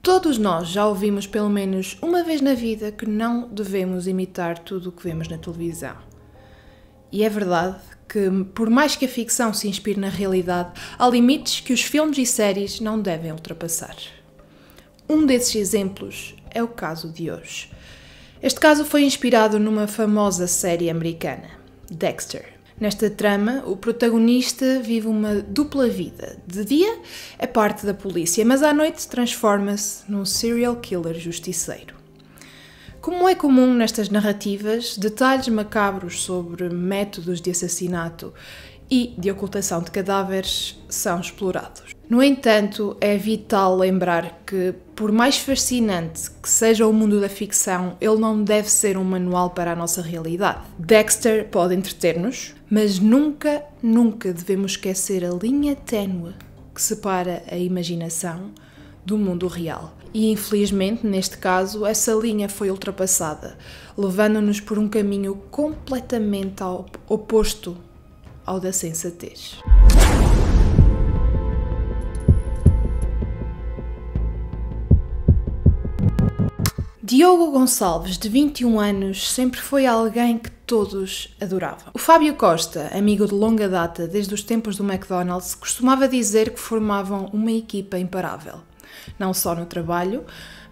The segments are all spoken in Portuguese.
Todos nós já ouvimos pelo menos uma vez na vida que não devemos imitar tudo o que vemos na televisão. E é verdade que, por mais que a ficção se inspire na realidade, há limites que os filmes e séries não devem ultrapassar. Um desses exemplos é o caso de hoje. Este caso foi inspirado numa famosa série americana, Dexter. Nesta trama, o protagonista vive uma dupla vida. De dia, é parte da polícia, mas à noite transforma-se num serial killer justiceiro. Como é comum nestas narrativas, detalhes macabros sobre métodos de assassinato e de ocultação de cadáveres são explorados. No entanto, é vital lembrar que, por mais fascinante que seja o mundo da ficção, ele não deve ser um manual para a nossa realidade. Dexter pode entreter-nos, mas nunca devemos esquecer a linha ténue que separa a imaginação do mundo real. E, infelizmente, neste caso, essa linha foi ultrapassada, levando-nos por um caminho completamente oposto ao da sensatez. Diogo Gonçalves, de 21 anos, sempre foi alguém que todos adoravam. O Fábio Costa, amigo de longa data desde os tempos do McDonald's, costumava dizer que formavam uma equipa imparável. Não só no trabalho,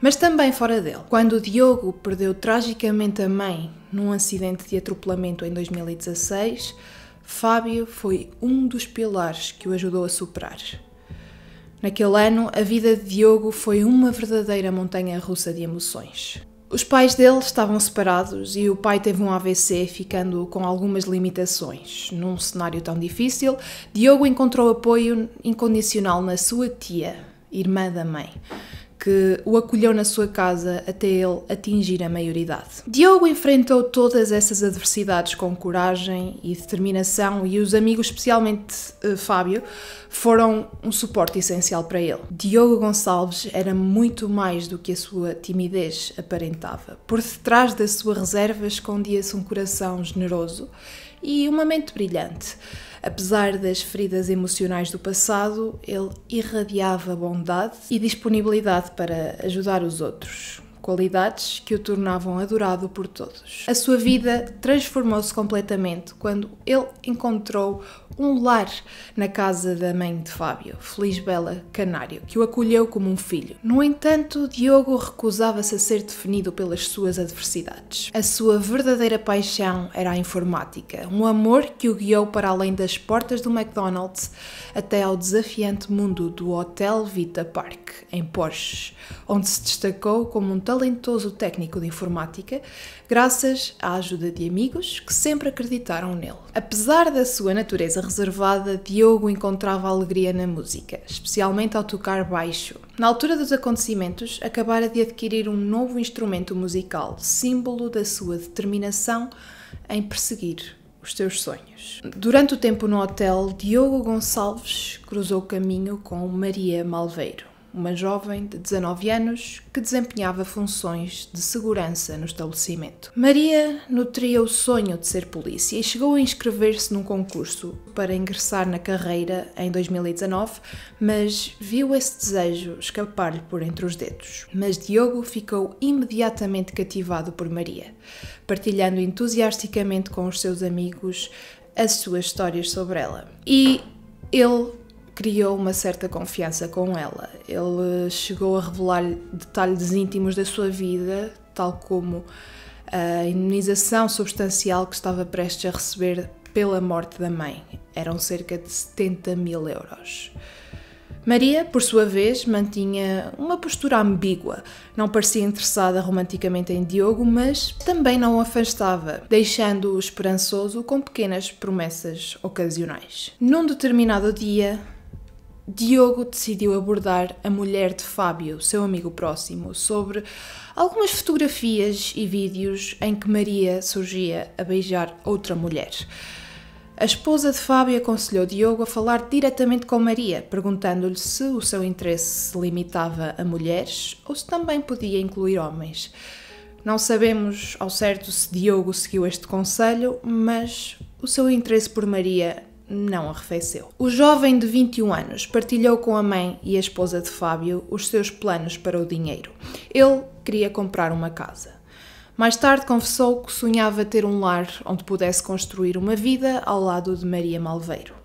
mas também fora dele. Quando o Diogo perdeu tragicamente a mãe num acidente de atropelamento em 2016, Fábio foi um dos pilares que o ajudou a superar. Naquele ano, a vida de Diogo foi uma verdadeira montanha-russa de emoções. Os pais dele estavam separados e o pai teve um AVC, ficando com algumas limitações. Num cenário tão difícil, Diogo encontrou apoio incondicional na sua tia, irmã da mãe, que o acolheu na sua casa até ele atingir a maioridade. Diogo enfrentou todas essas adversidades com coragem e determinação e os amigos, especialmente Fábio, foram um suporte essencial para ele. Diogo Gonçalves era muito mais do que a sua timidez aparentava. Por detrás da sua reserva escondia-se um coração generoso e uma mente brilhante. Apesar das feridas emocionais do passado, ele irradiava bondade e disponibilidade para ajudar os outros, qualidades que o tornavam adorado por todos. A sua vida transformou-se completamente quando ele encontrou um lar na casa da mãe de Fábio, Felisbela Canário, que o acolheu como um filho. No entanto, Diogo recusava-se a ser definido pelas suas adversidades. A sua verdadeira paixão era a informática, um amor que o guiou para além das portas do McDonald's até ao desafiante mundo do Hotel Vita Park, em Porches, onde se destacou como um talentoso técnico de informática, graças à ajuda de amigos que sempre acreditaram nele. Apesar da sua natureza reservada, Diogo encontrava alegria na música, especialmente ao tocar baixo. Na altura dos acontecimentos, acabara de adquirir um novo instrumento musical, símbolo da sua determinação em perseguir os seus sonhos. Durante o tempo no hotel, Diogo Gonçalves cruzou caminho com Maria Malveiro, uma jovem de 19 anos que desempenhava funções de segurança no estabelecimento. Maria nutria o sonho de ser polícia e chegou a inscrever-se num concurso para ingressar na carreira em 2019, mas viu esse desejo escapar-lhe por entre os dedos. Mas Diogo ficou imediatamente cativado por Maria, partilhando entusiasticamente com os seus amigos as suas histórias sobre ela. E ele criou uma certa confiança com ela. Ele chegou a revelar detalhes íntimos da sua vida, tal como a indemnização substancial que estava prestes a receber pela morte da mãe. Eram cerca de 70 mil euros. Maria, por sua vez, mantinha uma postura ambígua. Não parecia interessada romanticamente em Diogo, mas também não o afastava, deixando-o esperançoso com pequenas promessas ocasionais. Num determinado dia, Diogo decidiu abordar a mulher de Fábio, seu amigo próximo, sobre algumas fotografias e vídeos em que Maria surgia a beijar outra mulher. A esposa de Fábio aconselhou Diogo a falar diretamente com Maria, perguntando-lhe se o seu interesse se limitava a mulheres ou se também podia incluir homens. Não sabemos ao certo se Diogo seguiu este conselho, mas o seu interesse por Maria não arrefeceu. O jovem de 21 anos partilhou com a mãe e a esposa de Fábio os seus planos para o dinheiro. Ele queria comprar uma casa. Mais tarde confessou que sonhava ter um lar onde pudesse construir uma vida ao lado de Maria Malveiro.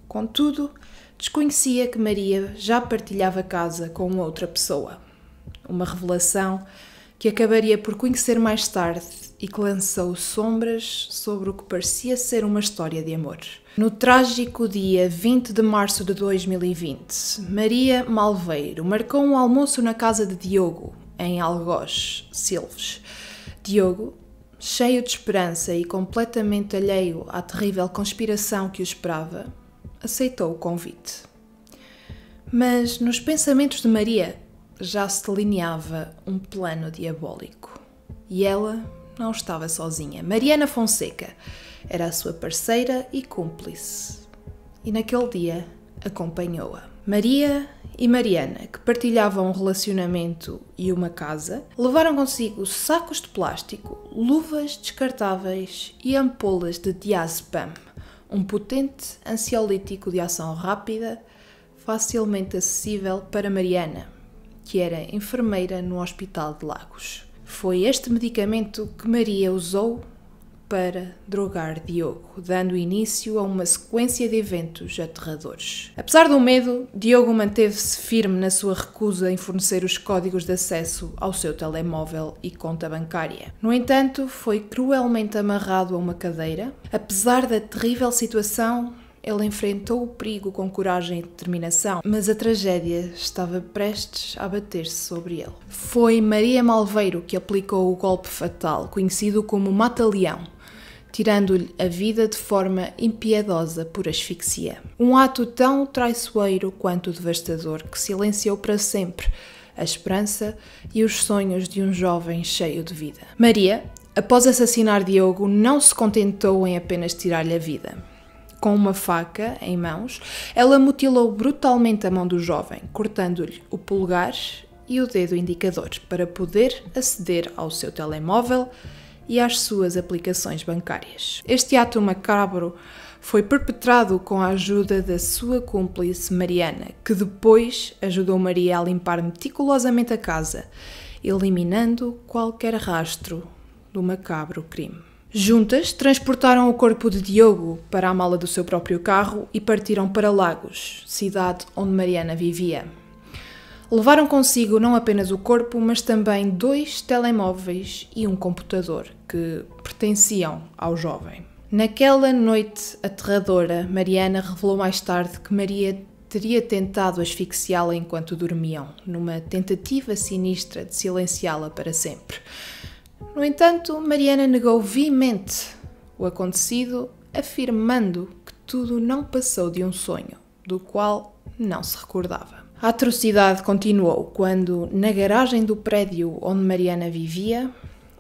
Contudo, desconhecia que Maria já partilhava casa com outra pessoa. Uma revelação que acabaria por conhecer mais tarde e que lançou sombras sobre o que parecia ser uma história de amor. No trágico dia 20 de março de 2020, Maria Malveiro marcou um almoço na casa de Diogo, em Algoz, Silves. Diogo, cheio de esperança e completamente alheio à terrível conspiração que o esperava, aceitou o convite. Mas nos pensamentos de Maria já se delineava um plano diabólico. E ela não estava sozinha. Mariana Fonseca era a sua parceira e cúmplice. E naquele dia acompanhou-a. Maria e Mariana, que partilhavam um relacionamento e uma casa, levaram consigo sacos de plástico, luvas descartáveis e ampolas de diazepam, um potente ansiolítico de ação rápida, facilmente acessível para Mariana, que era enfermeira no Hospital de Lagos. Foi este medicamento que Maria usou para drogar Diogo, dando início a uma sequência de eventos aterradores. Apesar do medo, Diogo manteve-se firme na sua recusa em fornecer os códigos de acesso ao seu telemóvel e conta bancária. No entanto, foi cruelmente amarrado a uma cadeira. Apesar da terrível situação, ele enfrentou o perigo com coragem e determinação, mas a tragédia estava prestes a abater-se sobre ele. Foi Maria Malveiro que aplicou o golpe fatal, conhecido como mata-leão, tirando-lhe a vida de forma impiedosa por asfixia. Um ato tão traiçoeiro quanto devastador que silenciou para sempre a esperança e os sonhos de um jovem cheio de vida. Maria, após assassinar Diogo, não se contentou em apenas tirar-lhe a vida. Com uma faca em mãos, ela mutilou brutalmente a mão do jovem, cortando-lhe o polegar e o dedo indicador para poder aceder ao seu telemóvel e às suas aplicações bancárias. Este ato macabro foi perpetrado com a ajuda da sua cúmplice Mariana, que depois ajudou Maria a limpar meticulosamente a casa, eliminando qualquer rastro do macabro crime. Juntas, transportaram o corpo de Diogo para a mala do seu próprio carro e partiram para Lagos, cidade onde Mariana vivia. Levaram consigo não apenas o corpo, mas também 2 telemóveis e um computador que pertenciam ao jovem. Naquela noite aterradora, Mariana revelou mais tarde que Maria teria tentado asfixiá-la enquanto dormiam, numa tentativa sinistra de silenciá-la para sempre. No entanto, Mariana negou veemente o acontecido, afirmando que tudo não passou de um sonho, do qual não se recordava. A atrocidade continuou quando, na garagem do prédio onde Mariana vivia,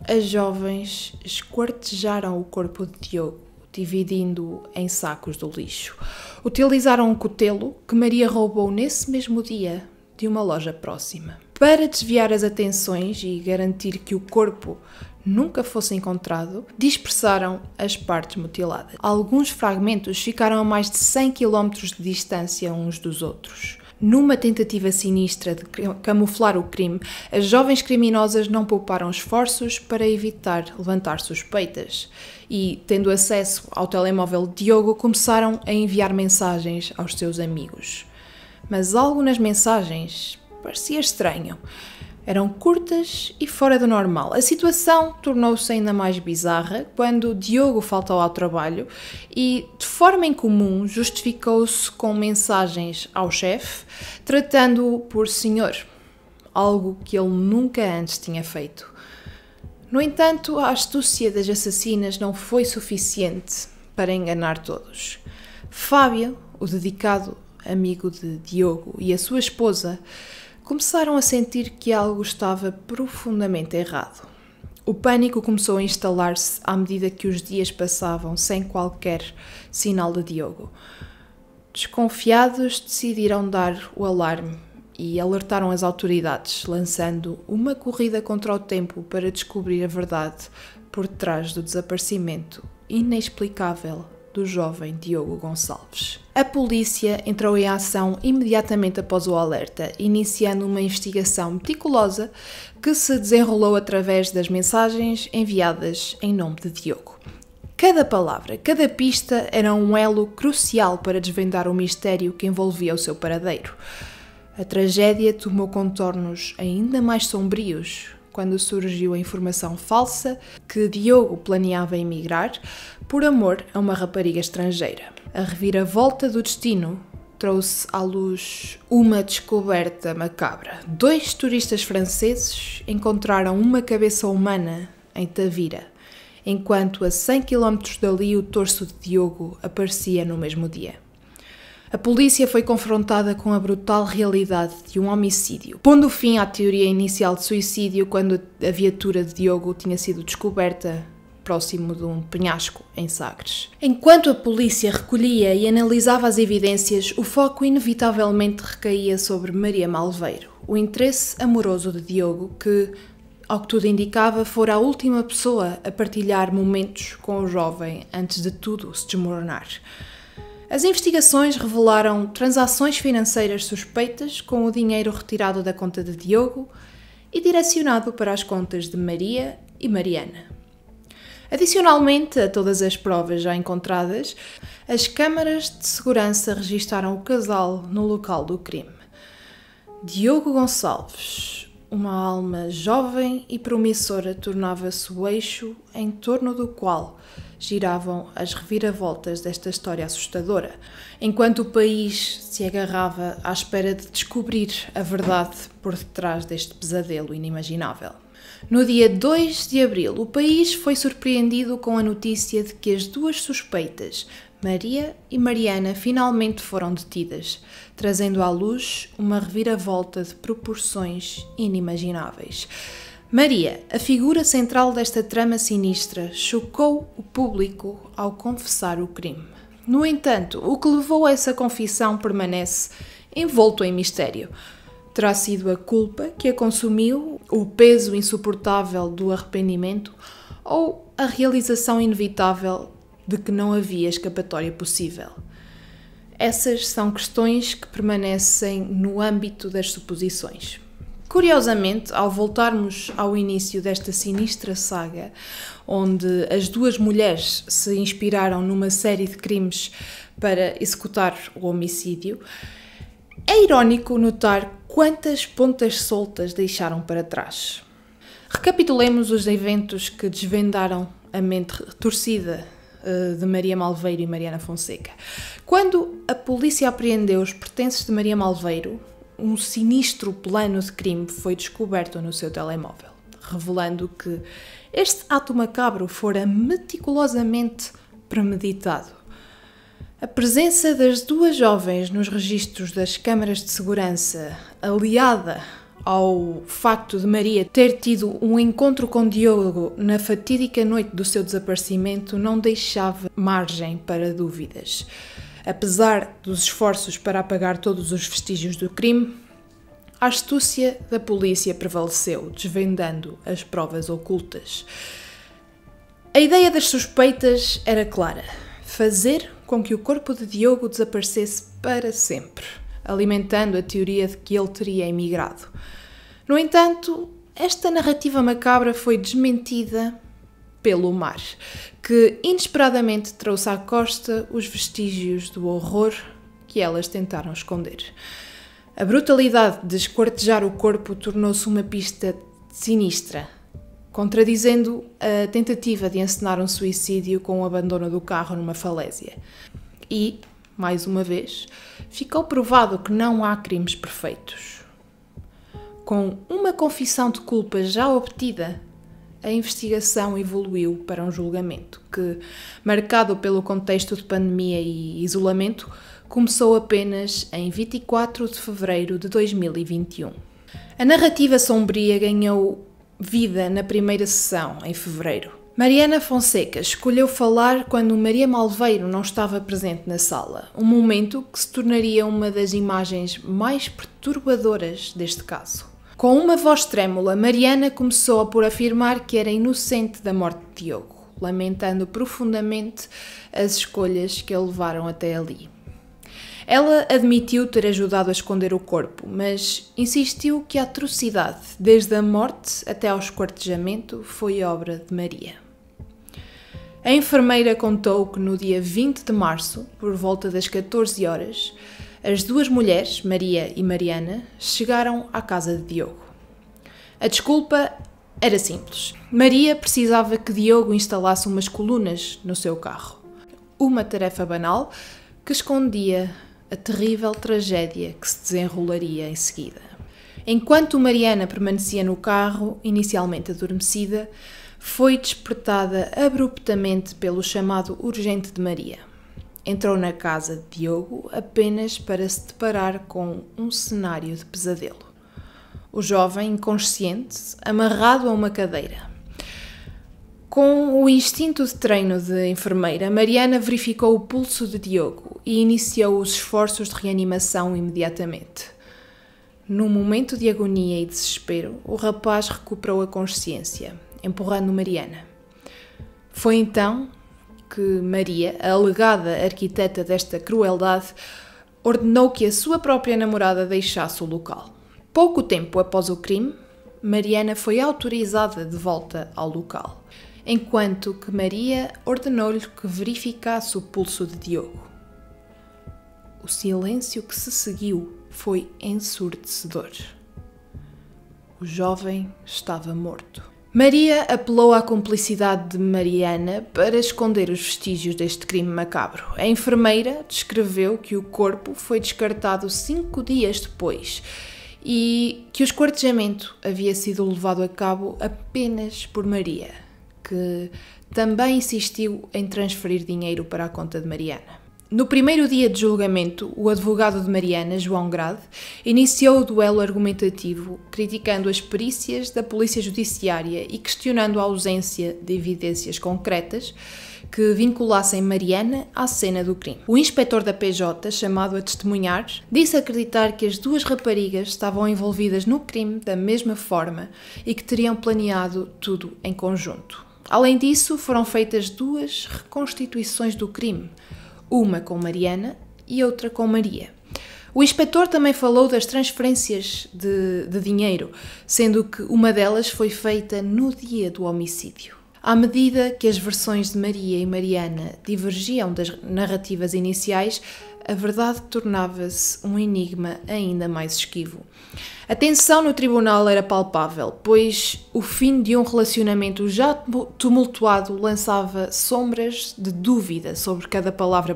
as jovens esquartejaram o corpo de Diogo, dividindo-o em sacos do lixo. Utilizaram um cutelo que Maria roubou nesse mesmo dia de uma loja próxima. Para desviar as atenções e garantir que o corpo nunca fosse encontrado, dispersaram as partes mutiladas. Alguns fragmentos ficaram a mais de 100 km de distância uns dos outros. Numa tentativa sinistra de camuflar o crime, as jovens criminosas não pouparam esforços para evitar levantar suspeitas e, tendo acesso ao telemóvel de Diogo, começaram a enviar mensagens aos seus amigos. Mas algo nas mensagens parecia estranho. Eram curtas e fora do normal. A situação tornou-se ainda mais bizarra quando Diogo faltou ao trabalho e, de forma incomum, justificou-se com mensagens ao chefe, tratando-o por senhor, algo que ele nunca antes tinha feito. No entanto, a astúcia das assassinas não foi suficiente para enganar todos. Fábio, o dedicado amigo de Diogo, e a sua esposa começaram a sentir que algo estava profundamente errado. O pânico começou a instalar-se à medida que os dias passavam sem qualquer sinal de Diogo. Desconfiados, decidiram dar o alarme e alertaram as autoridades, lançando uma corrida contra o tempo para descobrir a verdade por trás do desaparecimento inexplicável do jovem Diogo Gonçalves. A polícia entrou em ação imediatamente após o alerta, iniciando uma investigação meticulosa que se desenrolou através das mensagens enviadas em nome de Diogo. Cada palavra, cada pista era um elo crucial para desvendar o mistério que envolvia o seu paradeiro. A tragédia tomou contornos ainda mais sombrios quando surgiu a informação falsa que Diogo planeava emigrar por amor a uma rapariga estrangeira. A reviravolta do destino trouxe à luz uma descoberta macabra. 2 turistas franceses encontraram uma cabeça humana em Tavira, enquanto a 100 km dali o torso de Diogo aparecia no mesmo dia. A polícia foi confrontada com a brutal realidade de um homicídio, pondo fim à teoria inicial de suicídio quando a viatura de Diogo tinha sido descoberta próximo de um penhasco em Sagres. Enquanto a polícia recolhia e analisava as evidências, o foco inevitavelmente recaía sobre Maria Malveiro, o interesse amoroso de Diogo que, ao que tudo indicava, fora a última pessoa a partilhar momentos com o jovem antes de tudo se desmoronar. As investigações revelaram transações financeiras suspeitas com o dinheiro retirado da conta de Diogo e direcionado para as contas de Maria e Mariana. Adicionalmente a todas as provas já encontradas, as câmaras de segurança registaram o casal no local do crime. Diogo Gonçalves, uma alma jovem e promissora, tornava-se o eixo em torno do qual giravam as reviravoltas desta história assustadora, enquanto o país se agarrava à espera de descobrir a verdade por detrás deste pesadelo inimaginável. No dia 2 de abril, o país foi surpreendido com a notícia de que as 2 suspeitas, Maria e Mariana, finalmente foram detidas, trazendo à luz uma reviravolta de proporções inimagináveis. Maria, a figura central desta trama sinistra, chocou o público ao confessar o crime. No entanto, o que levou a essa confissão permanece envolto em mistério. Terá sido a culpa que a consumiu, o peso insuportável do arrependimento ou a realização inevitável de que não havia escapatória possível? Essas são questões que permanecem no âmbito das suposições. Curiosamente, ao voltarmos ao início desta sinistra saga, onde as 2 mulheres se inspiraram numa série de crimes para executar o homicídio, é irónico notar quantas pontas soltas deixaram para trás. Recapitulemos os eventos que desvendaram a mente torcida de Maria Malveiro e Mariana Fonseca. Quando a polícia apreendeu os pertences de Maria Malveiro, um sinistro plano de crime foi descoberto no seu telemóvel, revelando que este ato macabro fora meticulosamente premeditado. A presença das 2 jovens nos registros das câmaras de segurança, aliada ao facto de Maria ter tido um encontro com Diogo na fatídica noite do seu desaparecimento, não deixava margem para dúvidas. Apesar dos esforços para apagar todos os vestígios do crime, a astúcia da polícia prevaleceu, desvendando as provas ocultas. A ideia das suspeitas era clara: fazer com que o corpo de Diogo desaparecesse para sempre, alimentando a teoria de que ele teria emigrado. No entanto, esta narrativa macabra foi desmentida pelo mar, que inesperadamente trouxe à costa os vestígios do horror que elas tentaram esconder. A brutalidade de esquartejar o corpo tornou-se uma pista sinistra, contradizendo a tentativa de encenar um suicídio com o abandono do carro numa falésia. E, mais uma vez, ficou provado que não há crimes perfeitos. Com uma confissão de culpa já obtida, a investigação evoluiu para um julgamento que, marcado pelo contexto de pandemia e isolamento, começou apenas em 24 de fevereiro de 2021. A narrativa sombria ganhou vida na primeira sessão, em fevereiro. Mariana Fonseca escolheu falar quando Maria Malveiro não estava presente na sala, um momento que se tornaria uma das imagens mais perturbadoras deste caso. Com uma voz trêmula, Mariana começou por afirmar que era inocente da morte de Diogo. lamentando profundamente as escolhas que a levaram até ali. Ela admitiu ter ajudado a esconder o corpo, mas insistiu que a atrocidade, desde a morte até ao esquartejamento, foi obra de Maria. A enfermeira contou que no dia 20 de março, por volta das 14 horas, as duas mulheres, Maria e Mariana, chegaram à casa de Diogo. A desculpa era simples. Maria precisava que Diogo instalasse umas colunas no seu carro. Uma tarefa banal que escondia a terrível tragédia que se desenrolaria em seguida. Enquanto Mariana permanecia no carro, inicialmente adormecida, foi despertada abruptamente pelo chamado urgente de Maria. Entrou na casa de Diogo apenas para se deparar com um cenário de pesadelo. O jovem, inconsciente, amarrado a uma cadeira. Com o instinto de treino de enfermeira, Mariana verificou o pulso de Diogo e iniciou os esforços de reanimação imediatamente. Num momento de agonia e desespero, o rapaz recuperou a consciência, empurrando Mariana. Foi então que Maria, a alegada arquiteta desta crueldade, ordenou que a sua própria namorada deixasse o local. Pouco tempo após o crime, Mariana foi autorizada de volta ao local, enquanto que Maria ordenou-lhe que verificasse o pulso de Diogo. O silêncio que se seguiu foi ensurdecedor. O jovem estava morto. Maria apelou à cumplicidade de Mariana para esconder os vestígios deste crime macabro. A enfermeira descreveu que o corpo foi descartado 5 dias depois e que o esquartejamento havia sido levado a cabo apenas por Maria, que também insistiu em transferir dinheiro para a conta de Mariana. No primeiro dia de julgamento, o advogado de Mariana, João Grade, iniciou o duelo argumentativo, criticando as perícias da Polícia Judiciária e questionando a ausência de evidências concretas que vinculassem Mariana à cena do crime. O inspetor da PJ, chamado a testemunhar, disse acreditar que as duas raparigas estavam envolvidas no crime da mesma forma e que teriam planeado tudo em conjunto. Além disso, foram feitas 2 reconstituições do crime, uma com Mariana e outra com Maria. O inspetor também falou das transferências de dinheiro, sendo que uma delas foi feita no dia do homicídio. À medida que as versões de Maria e Mariana divergiam das narrativas iniciais, a verdade tornava-se um enigma ainda mais esquivo. A tensão no tribunal era palpável, pois o fim de um relacionamento já tumultuado lançava sombras de dúvida sobre cada palavra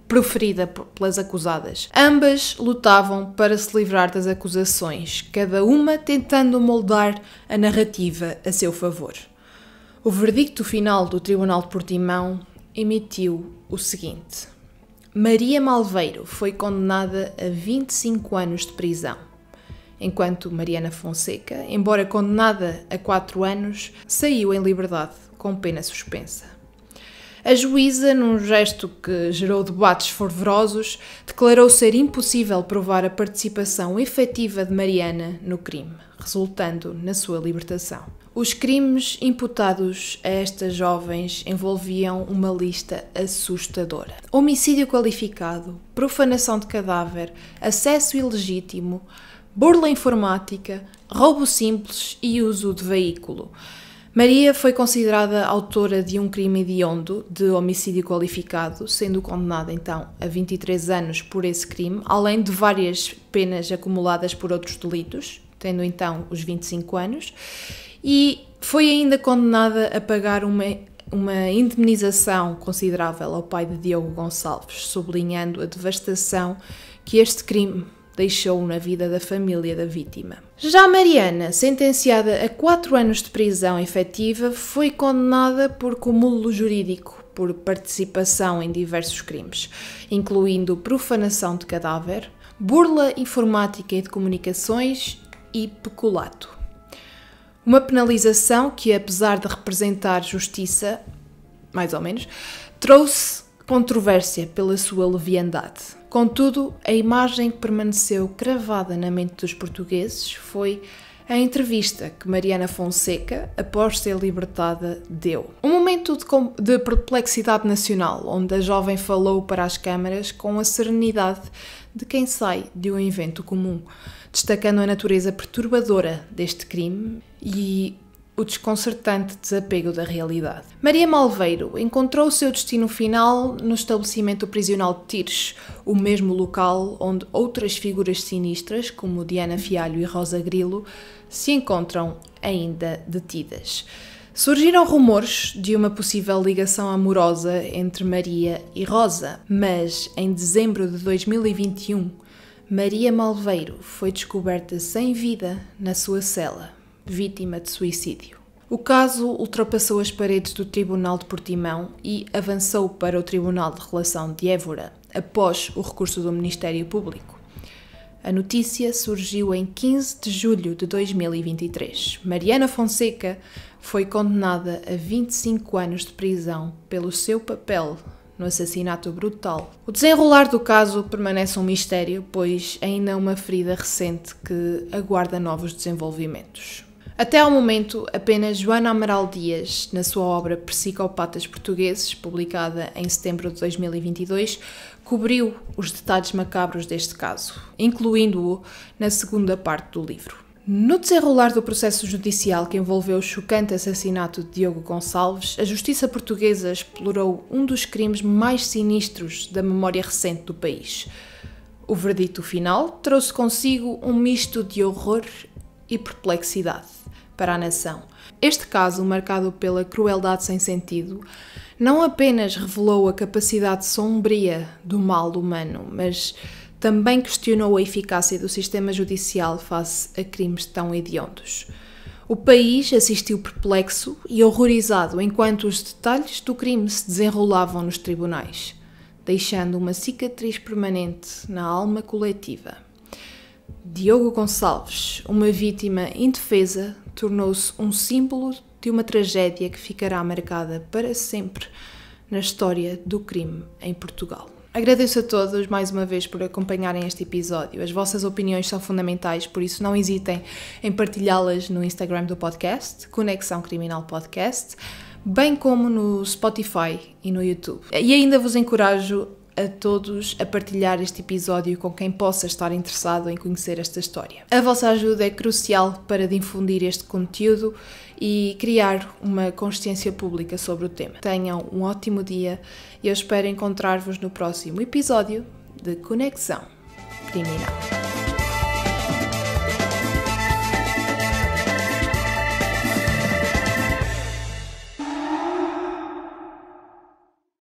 proferida pelas acusadas. Ambas lutavam para se livrar das acusações, cada uma tentando moldar a narrativa a seu favor. O verdicto final do Tribunal de Portimão emitiu o seguinte: Maria Malveiro foi condenada a 25 anos de prisão, enquanto Mariana Fonseca, embora condenada a 4 anos, saiu em liberdade com pena suspensa. A juíza, num gesto que gerou debates fervorosos, declarou ser impossível provar a participação efetiva de Mariana no crime, resultando na sua libertação. Os crimes imputados a estas jovens envolviam uma lista assustadora: homicídio qualificado, profanação de cadáver, acesso ilegítimo, burla informática, roubo simples e uso de veículo. Maria foi considerada autora de um crime hediondo de homicídio qualificado, sendo condenada então a 23 anos por esse crime, além de várias penas acumuladas por outros delitos, tendo então os 25 anos, e foi ainda condenada a pagar uma indemnização considerável ao pai de Diogo Gonçalves, sublinhando a devastação que este crime deixou na vida da família da vítima. Já Mariana, sentenciada a 4 anos de prisão efetiva, foi condenada por cumulo jurídico por participação em diversos crimes, incluindo profanação de cadáver, burla informática e de comunicações e peculato. Uma penalização que, apesar de representar justiça, mais ou menos, trouxe controvérsia pela sua leviandade. Contudo, a imagem que permaneceu cravada na mente dos portugueses foi a entrevista que Mariana Fonseca, após ser libertada, deu. Um momento de perplexidade nacional, onde a jovem falou para as câmaras com a serenidade de quem sai de um evento comum, destacando a natureza perturbadora deste crime e o desconcertante desapego da realidade. Maria Malveiro encontrou o seu destino final no estabelecimento prisional de Tires, o mesmo local onde outras figuras sinistras, como Diana Fialho e Rosa Grilo, se encontram ainda detidas. Surgiram rumores de uma possível ligação amorosa entre Maria e Rosa, mas em dezembro de 2021, Maria Malveiro foi descoberta sem vida na sua cela, vítima de suicídio. O caso ultrapassou as paredes do Tribunal de Portimão e avançou para o Tribunal de Relação de Évora, após o recurso do Ministério Público. A notícia surgiu em 15 de julho de 2023. Mariana Fonseca foi condenada a 25 anos de prisão pelo seu papel no assassinato brutal. O desenrolar do caso permanece um mistério, pois ainda é uma ferida recente que aguarda novos desenvolvimentos. Até ao momento, apenas Joana Amaral Dias, na sua obra Psicopatas Portugueses, publicada em setembro de 2022, cobriu os detalhes macabros deste caso, incluindo-o na segunda parte do livro. No desenrolar do processo judicial que envolveu o chocante assassinato de Diogo Gonçalves, a justiça portuguesa explorou um dos crimes mais sinistros da memória recente do país. O verdito final trouxe consigo um misto de horror e perplexidade para a nação. Este caso, marcado pela crueldade sem sentido, não apenas revelou a capacidade sombria do mal humano, mas também questionou a eficácia do sistema judicial face a crimes tão hediondos. O país assistiu perplexo e horrorizado enquanto os detalhes do crime se desenrolavam nos tribunais, deixando uma cicatriz permanente na alma coletiva. Diogo Gonçalves, uma vítima indefesa, tornou-se um símbolo de uma tragédia que ficará marcada para sempre na história do crime em Portugal. Agradeço a todos mais uma vez por acompanharem este episódio. As vossas opiniões são fundamentais, por isso não hesitem em partilhá-las no Instagram do podcast, Conexão Criminal Podcast, bem como no Spotify e no YouTube. E ainda vos encorajo a todos a partilhar este episódio com quem possa estar interessado em conhecer esta história. A vossa ajuda é crucial para difundir este conteúdo e criar uma consciência pública sobre o tema. Tenham um ótimo dia e eu espero encontrar-vos no próximo episódio de Conexão Criminal.